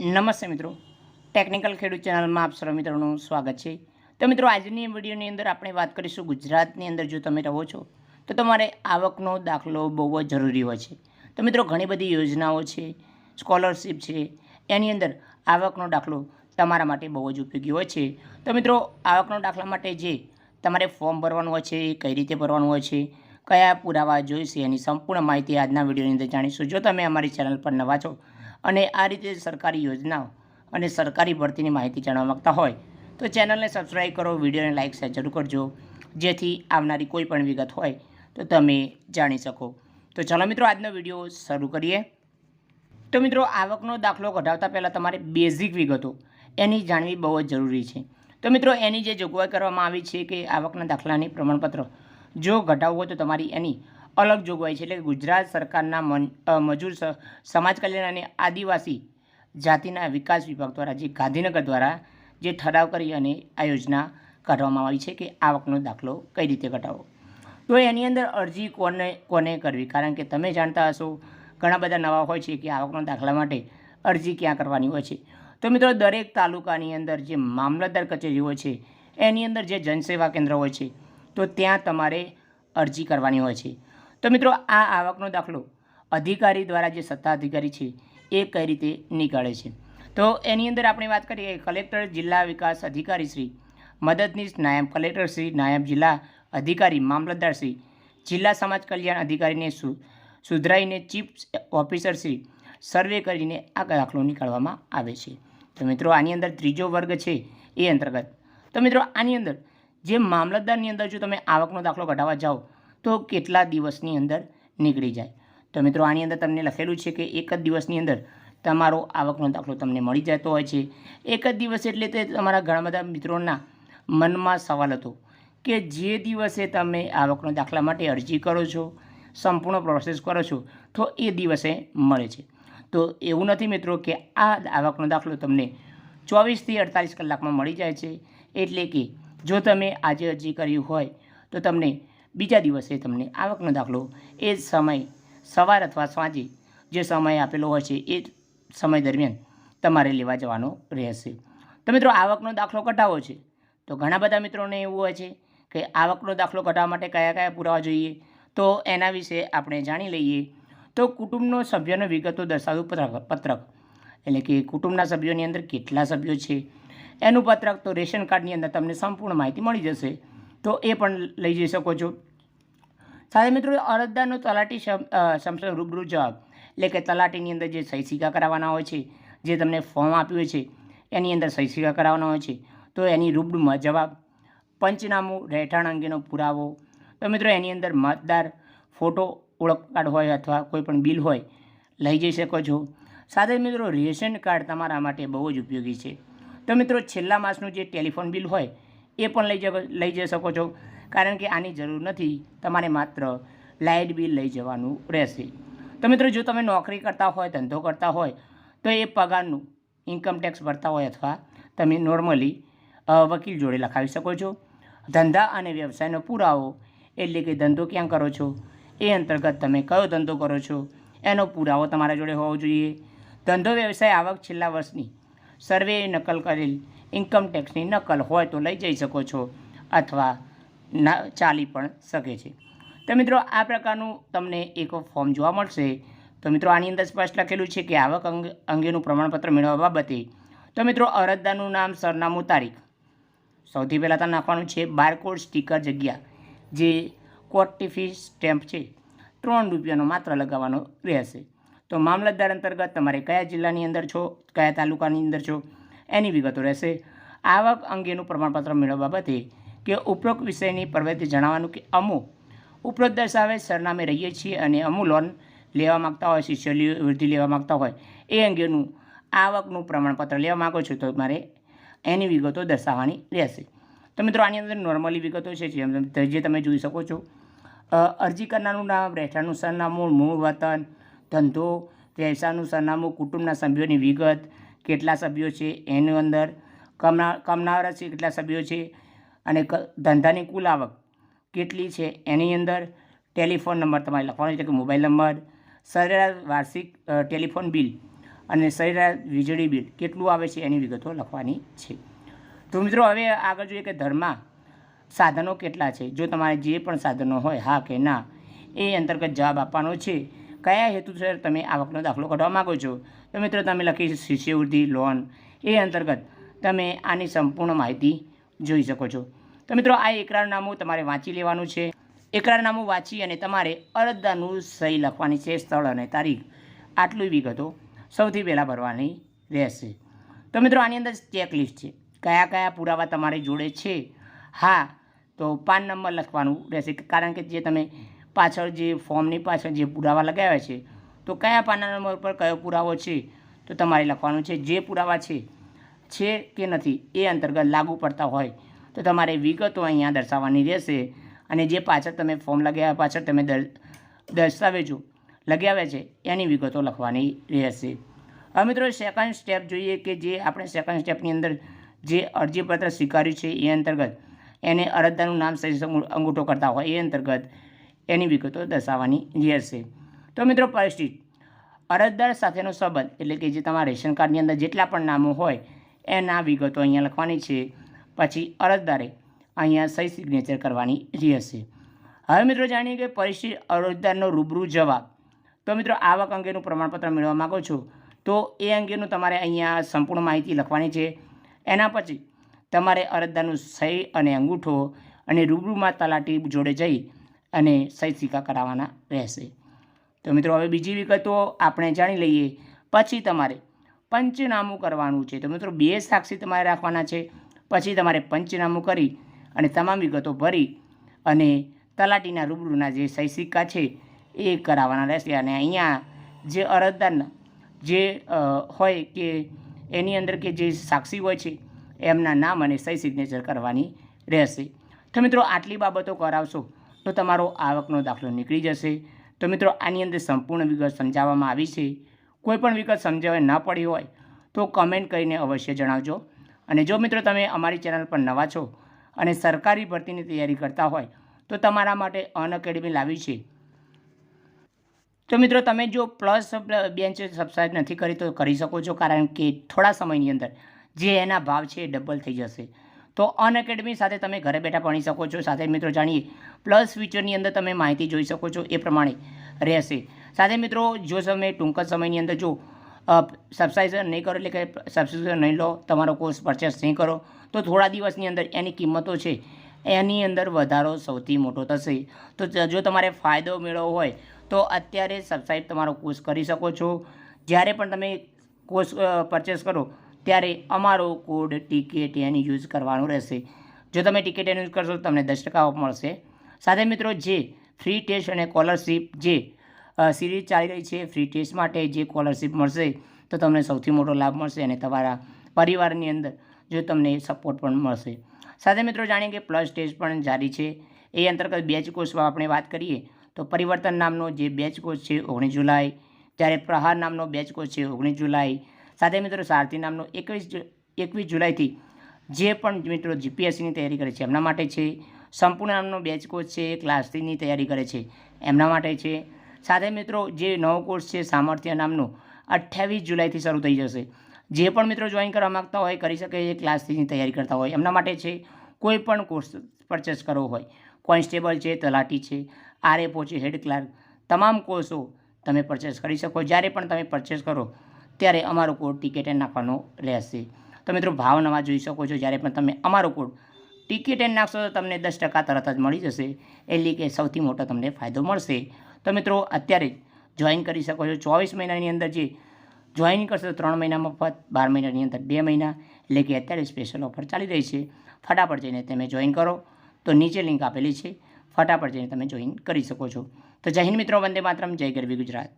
નમસ્તે મિત્રો, ટેકનિકલ ખેડૂત ચેનલમાં આપ સર્વ મિત્રોનું સ્વાગત છે। તો મિત્રો, આજની વિડીયોની અંદર આપણે વાત કરીશું ગુજરાતની અંદર જો તમે રહો છો તો તમારે આવકનો દાખલો બહુ જ જરૂરી હોય છે। તો મિત્રો, ઘણી બધી યોજનાઓ છે, સ્કોલરશિપ છે, એની અંદર આવકનો દાખલો તમારા માટે બહુ જ ઉપયોગી હોય છે। તો મિત્રો, આવકનો દાખલા માટે જે તમારે ફોર્મ ભરવાનું હોય છે, એ કઈ રીતે ભરવાનું હોય છે, કયા પુરાવા જોઈશે, એની સંપૂર્ણ માહિતી આજના વિડીયોની અંદર જાણીશું। જો તમે અમારી ચેનલ પર નવા છો અને આ રીતે સરકારી યોજનાઓ અને સરકારી ભરતીની માહિતી જાણવા માગતા હોય તો ચેનલને સબસ્ક્રાઈબ કરો, વિડીયોને લાઇક શેર જરૂર કરજો, જેથી આવનારી કોઈ પણ વિગત હોય તો તમે જાણી શકો। તો ચાલો મિત્રો, આજનો વિડીયો શરૂ કરીએ। તો મિત્રો, આવકનો દાખલો કઢાવતા પહેલાં તમારે બેઝિક વિગતો એની જાણવી બહુ જ જરૂરી છે। તો મિત્રો, એની જે જોગવાઈ કરવામાં આવી છે કે આવકના દાખલાની પ્રમાણપત્ર જો કઢાવવું હોય તો તમારી એની અલગ જોગવાઈ છે। એટલે કે ગુજરાત સરકારના મજૂર સમાજ કલ્યાણ અને આદિવાસી જાતિના વિકાસ વિભાગ દ્વારા જે ગાંધીનગર દ્વારા જે ઠરાવ કરી અને આ યોજના કાઢવામાં આવી છે કે આવકનો દાખલો કઈ રીતે કઢાવવો। તો એની અંદર અરજી કોને કરવી, કારણ કે તમે જાણતા હશો ઘણા બધા નવા હોય છે કે આવકનો દાખલા માટે અરજી ક્યાં કરવાની હોય છે। તો મિત્રો, દરેક તાલુકાની અંદર જે મામલતદાર કચેરી હોય છે એની અંદર જે જનસેવા કેન્દ્ર હોય છે તો ત્યાં તમારે અરજી કરવાની હોય છે। તો મિત્રો, આ આવકનો દાખલો અધિકારી દ્વારા જે સત્તા અધિકારી છે એ કઈ રીતે નીકળે છે, તો એની અંદર આપણે વાત કરીએ કલેક્ટર, જિલ્લા વિકાસ અધિકારી શ્રી, મદદનીશ નાયબ કલેક્ટર શ્રી, નાયબ જિલ્લા અધિકારી, મામલતદાર શ્રી, જિલ્લા સમાજ કલ્યાણ અધિકારીને સુધરાઈને ચીફ ઓફિસર શ્રી સર્વે કરીને આ દાખલો નીકાળવામાં આવે છે। તો મિત્રો, આની અંદર ત્રીજો વર્ગ છે એ અંતર્ગત તો મિત્રો આની અંદર જે મામલતદારની અંદર જો તમે આવકનો દાખલો કઢાવવા જાઓ તો કેટલા દિવસની અંદર નીકળી જાય। તો મિત્રો, આની અંદર તમને લખેલું છે કે એક જ દિવસની અંદર તમારો આવકનો દાખલો તમને મળી જતો હોય છે। એક જ દિવસ એટલે તે તમારા ઘણા બધા મિત્રોના મનમાં સવાલ હતો કે જે દિવસે તમે આવકનો દાખલા માટે અરજી કરો છો, સંપૂર્ણ પ્રોસેસ કરો છો તો એ દિવસે મળે છે। તો એવું નથી મિત્રો કે આ આવકનો દાખલો તમને 24થી 48 કલાકમાં મળી જાય છે। એટલે કે જો તમે આજે અરજી કરી હોય તો તમને બીજા દિવસે તમને આવકનો દાખલો એ જ સમય સવાર અથવા સાંજે જે સમય આપેલો હોય છે એ સમય દરમિયાન તમારે લેવા જવાનો રહેશે। તો મિત્રો, આવકનો દાખલો કઢાવવો છે તો ઘણા બધા મિત્રોને એવું હોય છે કે આવકનો દાખલો કઢાવવા માટે કયા કયા પુરાવા જોઈએ, તો એના વિશે આપણે જાણી લઈએ। તો કુટુંબનો સભ્યોની વિગતો દર્શાવતું પત્રક, એટલે કે કુટુંબના સભ્યોની અંદર કેટલા સભ્યો છે એનું પત્રક, તો રેશન કાર્ડની અંદર તમને સંપૂર્ણ માહિતી મળી જશે, તો એ પણ લઈ જઈ શકો છો। સાથે મિત્રો, અરજદારનો તલાટી સમક્ષ રૂબરૂ જવાબ, એટલે કે તલાટીની અંદર જે સહી સિક્કા કરાવવાના હોય છે, જે તમને ફોર્મ આપ્યું હોય છે એની અંદર સહી સિક્કા કરાવવાના હોય છે, તો એની રૂબરૂમાં જવાબ, પંચનામું, રહેઠાણ અંગેનો પુરાવો, તો મિત્રો એની અંદર મતદાર ફોટો, ઓળખ કાર્ડ હોય અથવા કોઈ પણ બિલ હોય લઈ જઈ શકો છો। સાથે મિત્રો, રેશન કાર્ડ તમારા માટે બહુ જ ઉપયોગી છે। તો મિત્રો, છેલ્લા માસનું જે ટેલિફોન બિલ હોય એ પણ લઈ જઈ શકો છો, કારણ કે આની જરૂર નથી, તમારે માત્ર લાઇટ બિલ લઈ જવાનું રહેશે। તો મિત્રો, જો તમે નોકરી કરતા હોય, ધંધો કરતા હોય તો એ પગારનું ઇન્કમ ટેક્સ ભરતા હોય અથવા તમે નોર્મલી વકીલ જોડે લખાવી શકો છો। ધંધા અને વ્યવસાયનો પુરાવો, એટલે કે ધંધો ક્યાં કરો છો, એ અંતર્ગત તમે કયો ધંધો કરો છો એનો પુરાવો તમારા જોડે હોવો જોઈએ। ધંધો વ્યવસાય આવક છેલ્લા વર્ષની સર્વે નકલ કરેલ ઇન્કમ ટેક્સની નકલ હોય તો લઈ જઈ શકો છો, અથવા ચાલી પણ શકે છે। તો મિત્રો, આ પ્રકારનું તમને એક ફોર્મ જોવા મળશે। તો મિત્રો, આની અંદર સ્પષ્ટ લખેલું છે કે આવક અંગેનું પ્રમાણપત્ર મેળવવા બાબતે તો મિત્રો અરજદારનું નામ, સરનામું, તારીખ સૌથી પહેલાં તો નાખવાનું છે, બારકોડ સ્ટીકર જગ્યા જે કોર્ટની ફી સ્ટેમ્પ છે 3 રૂપિયાનો માત્ર લગાવવાનો રહેશે। તો મામલતદાર અંતર્ગત તમારે કયા જિલ્લાની અંદર છો, કયા તાલુકાની અંદર છો એની વિગતો રહેશે। આવક અંગેનું પ્રમાણપત્ર મેળવવા બાબતે કે ઉપરોક્ત વિષયની પ્રવૃત્તિ જણાવવાનું કે અમુક ઉપરોક્ત દર્શાવે સરનામે રહીએ છીએ અને અમુક લોન લેવા માગતા હોય, શિષ્યવૃત્તિ લેવા માગતા હોય એ અંગેનું આવકનું પ્રમાણપત્ર લેવા માગો છો તો તમારે એની વિગતો દર્શાવવાની રહેશે। તો મિત્રો, આની અંદર નોર્મલી વિગતો છે જે તમે જોઈ શકો છો। અરજી કરનારનું નામ, રહેઠાણનું સરનામું, મૂળ વતન, ધંધો વ્યવસાયનું સરનામું, કુટુંબના સભ્યોની વિગત, કેટલા સભ્યો છે એની અંદર, કમાનાર છે કેટલા સભ્યો છે, અને ધંધાની કુલ આવક કેટલી છે એની અંદર, ટેલિફોન નંબર તમારે લખવાનો છે કે મોબાઈલ નંબર, સરેરાશ વાર્ષિક ટેલિફોન બિલ અને સરેરાશ વીજળી બિલ કેટલું આવે છે એની વિગતો લખવાની છે. તો મિત્રો હવે આગળ જોઈએ કે ઘરમાં સાધનો કેટલા છે. જો તમારે જે પણ સાધનો હોય હા કે ના એ અંતર્ગત જવાબ આપવાનો છે. કયા હેતુસર તમે આવકનો દાખલો કાઢવા માગો છો તો મિત્રો તમે લખી શિષ્યવૃત્તિ લોન એ અંતર્ગત તમે આની સંપૂર્ણ માહિતી જોઈ શકો છો. તો મિત્રો આ એકરારનામું તમારે વાંચી લેવાનું છે. એકરારનામું વાંચી અને તમારે અરજદારનું સહી લખવાની છે, સ્થળ અને તારીખ, આટલી વિગતો સૌથી પહેલાં ભરવાની રહેશે. તો મિત્રો આની અંદર ચેકલિસ્ટ છે, કયા કયા પુરાવા તમારી જોડે છે. હા તો પાન નંબર લખવાનું રહેશે, કારણ કે જે તમે પાછળ જે ફોર્મની પાછળ જે પુરાવા લગાવ્યા છે તો કયા પાના નંબર પર કયો પુરાવો છે તો તમારે લખવાનું છે. જે પુરાવા છે કે નથી એ અંતર્ગત લાગુ પડતા હોય તો તમારે વિગતો અહીંયા દર્શાવવાની રહેશે. અને જે પાછળ તમે ફોર્મ લગાવ્યા પાછળ તમે દસ્તાવેજો લગાવ્યા છે એની વિગતો લખવાની રહેશે. હવે મિત્રો સેકન્ડ સ્ટેપ જોઈએ કે જે આપણે સેકન્ડ સ્ટેપની અંદર જે અરજીપત્ર સ્વીકાર્યું છે એ અંતર્ગત એને અરજદારનું નામ સહી અંગૂઠો કરતા હોય એ અંતર્ગત એની વિગતો દર્શાવવાની રહેશે. તો મિત્રો પરિસ્થિતિ અરજદાર સાથેનો સંબંધ એટલે કે જે તમારા રેશન કાર્ડની અંદર જેટલા પણ નામો હોય એના વિગતો અહીંયા લખવાની છે. પછી અરજદારે અહીંયા સહી સિગ્નેચર કરવાની રહેશે. હવે મિત્રો જાણીએ કે પરિસ્થિતિ અરજદારનો રૂબરૂ જવાબ. તો મિત્રો આવક અંગેનું પ્રમાણપત્ર મેળવવા માગો છો તો એ અંગેનું તમારે અહીંયા સંપૂર્ણ માહિતી લખવાની છે. એના પછી તમારે અરજદારનું સહી અને અંગૂઠો અને રૂબરૂમાં તલાટી જોડે જઈ અને સહી સિક્કા કરાવવાના રહેશે. તો મિત્રો હવે બીજી વિગતો આપણે જાણી લઈએ. પછી તમારે પંચનામું કરવાનું છે. તો મિત્રો 2 સાક્ષી તમારે રાખવાના છે. પછી તમારે પંચનામું કરી અને તમામ વિગતો ભરી અને તલાટીના રૂબરૂના જે સહી સિક્કા છે એ કરાવવાના રહેશે. અને અહીંયા જે અરજદારના જે હોય કે એની અંદર કે જે સાક્ષી હોય છે એમના નામ અને સહી સિગ્નેચર કરવાની રહેશે. તો મિત્રો આટલી બાબતો કરાવશો તો તમારો આવકનો દાખલો નીકળી જશે. તો મિત્રો આની અંદર સંપૂર્ણ વિગત સમજાવવામાં આવી છે. કોઈ પણ વિગત સમજાવવા ન પડી હોય તો કમેન્ટ કરીને અવશ્ય જણાવજો. અને જો મિત્રો તમે અમારી ચેનલ પર નવા છો અને સરકારી ભરતીની તૈયારી કરતા હોય તો તમારા માટે અનએકેડમી લાવી છે. તો મિત્રો તમે જો પ્લસ બેન્ચ સબસ્ક્રાઈબ નથી કરી તો કરી શકો છો, કારણ કે થોડા સમયની અંદર જે એના ભાવ છે એ ડબલ થઈ જશે. તો અનએકેડમી સાથે તમે ઘરે બેઠા ભણી શકો છો. સાથે મિત્રો જાણીએ પ્લસ ફીચરની અંદર તમે માહિતી જોઈ શકો છો એ પ્રમાણે રહેશે. સાથે મિત્રો જો તમે ટૂંક જ સમયની અંદર જો સબસ્ક્રાઇબ નહીં કરો એટલે કે સબસ્ક્રિપ્શન નહીં લો, તમારો કોર્સ પરચેસ નહીં કરો તો થોડા દિવસની અંદર એની કિંમતો છે એની અંદર વધારો સૌથી મોટો થશે. તો જો તમારે ફાયદો મેળવવો હોય તો અત્યારે સબસ્ક્રાઇબ તમારો કોર્સ કરી શકો છો. જ્યારે પણ તમે કોર્સ પરચેસ કરો ત્યારે અમારો કોડ TKTN યુઝ કરવાનો રહેશે. જો તમે TKTN યુઝ કરશો તો તમને 10% ઓફ મળશે. સાથે મિત્રો જે ફ્રી ટેસ્ટ અને સ્કોલરશિપ જે સિરીઝ ચાલી રહી છે ફ્રી ટેસ્ટ માટે જે સ્કોલરશિપ મળશે તો તમને સૌથી મોટો લાભ મળશે અને તમારા પરિવારની અંદર જો તમને સપોર્ટ પણ મળશે. સાથે મિત્રો જાણીએ કે પ્લસ ટેસ્ટ પણ જારી છે. એ અંતર્ગત બેચ કોર્સમાં આપણે વાત કરીએ તો પરિવર્તન નામનો જે બેચ કોર્સ છે 19 જુલાઈ, જ્યારે પ્રહાર નામનો બેચ કોર્સ છે 19 જુલાઈ. સાથે મિત્રો સારથી નામનો 21 જુલાઈથી જે પણ મિત્રો GPSCની તૈયારી કરે છે એમના માટે છે. સંપૂર્ણ નામનો બેચ કોર્સ છે ક્લાસ 3ની તૈયારી કરે છે એમના માટે છે. સાથે મિત્રો જે નવો કોર્સ છે સામર્થ્ય નામનો 28 જુલાઈથી શરૂ થઈ જશે. જે પણ મિત્રો જોઈન કરવા માગતા હોય કરી શકે. એ ક્લાસ 3ની તૈયારી કરતા હોય એમના માટે છે. કોઈ પણ કોર્સ પરચેસ કરવો હોય, કોન્સ્ટેબલ છે, તલાટી છે, RFO છે, હેડ ક્લાર્ક, તમામ કોર્સો તમે પરચેસ કરી શકો. જ્યારે પણ તમે પરચેસ કરો ત્યારે અમારો કોડ TKTN નાખવાનો રહેશે. તો મિત્રો ભાવ નવા જોઈ શકો છો. જ્યારે પણ તમે અમારો કોડ TKTN નાખશો તો તમને 10% તરત જ મળી જશે. એટલે કે સૌથી મોટો તમને ફાયદો મળશે. તો મિત્રો અત્યારે જોઈન કરી શકો છો. 24 મહિનાની અંદર જે જોઈન કરશો તો 3 મહિના મફત, 12 મહિનાની અંદર 2 મહિના, એટલે કે અત્યારે સ્પેશિયલ ઓફર ચાલી રહી છે. ફટાફટ જઈને તમે જોઈન કરો. તો નીચે લિંક આપેલી છે, ફટાફટ જઈને તમે જોઈન કરી શકો છો. તો જય હિન્દ મિત્રો, વંદે માતરમ, જય ગરવી ગુજરાત.